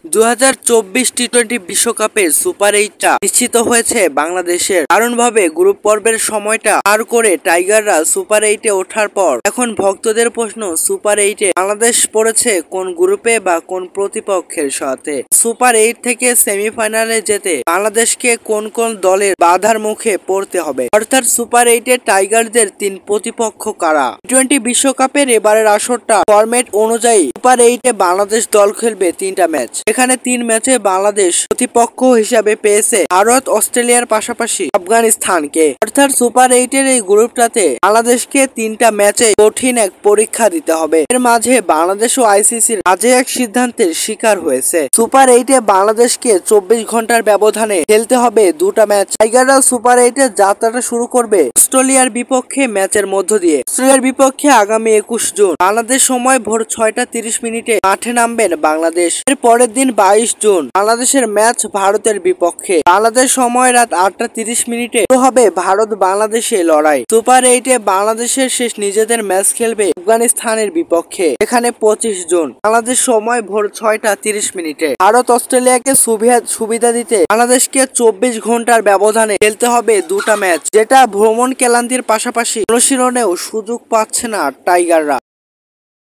2024 T twenty বিশ্বকাপের super 8টা নিশ্চিত হয়েছে বাংলাদেশের। দারুণভাবে গ্রুপ পর্বের সময়টা পার করে টাইগাররা সুপার 8-এ ওঠার পর এখন ভক্তদের প্রশ্ন, সুপার 8-এ বাংলাদেশ পড়েছে কোন গ্রুপে বা কোন প্রতিপক্ষের সাথে? সুপার 8 থেকে সেমিফাইনালে যেতে বাংলাদেশকে কোন কোন দলের বাধার মুখে পড়তে হবে, অর্থাৎ সুপার 8-এ টাইগারদের 3 প্রতিপক্ষ কারা? টি-টোয়েন্টি বিশ্বকাপের এবারের আসরটা ফরম্যাট অনুযায়ী সুপার 8-এ বাংলাদেশ দল খেলবে 3টা ম্যাচ। এখানে 3 ম্যাচে বাংলাদেশ প্রতিপক্ষ হিসাবে পেয়েছে ভারত, অস্ট্রেলিয়ার পাশাপাশি আফগানিস্তানকে। অর্থাৎ সুপার 8-এর এই গ্রুপটাতে বাংলাদেশকে 3টা ম্যাচে কঠিন এক পরীক্ষা দিতে হবে। এর মাঝে বাংলাদেশ ও আইসিসির বাজে এক সিদ্ধান্তের শিকার হয়েছে। সুপার 8-এ বাংলাদেশকে 24 ঘন্টার ব্যবধানে খেলতে হবে 2টা ম্যাচ। টাইগাররা সুপার 8-এর যাত্রাটা শুরু করবে অস্ট্রেলিয়ার বিপক্ষে ম্যাচের মধ্য দিয়ে। অস্ট্রেলিয়ার বিপক্ষে আগামী 21 জুন বাংলাদেশ সময় ভোর 6টা 30 মিনিটে মাঠে নামবেন বাংলাদেশ। এর পরের দিন 22 জুন বাংলাদেশের ম্যাচ ভারতের বিপক্ষে। বাংলাদেশ সময় রাত 8টা 30 মিনিটে শুরু হবে ভারত বাংলাদেশে লড়াই। সুপার 8-এ বাংলাদেশের শেষ নিজেদের ম্যাচ খেলবে আফগানিস্তানের বিপক্ষে। এখানে 25 জুন বাংলাদেশ সময় ভোর 6টা 30 মিনিটে ভারত অস্ট্রেলিয়াকে সুবিধা দিতে বাংলাদেশকে 24 ঘন্টার ব্যবধানে খেলতে হবে 2টা ম্যাচ, যেটা ভ্রমণ ক্লান্তির পাশাপাশি অনুশীলনেও সুযোগ পাচ্ছে না টাইগাররা।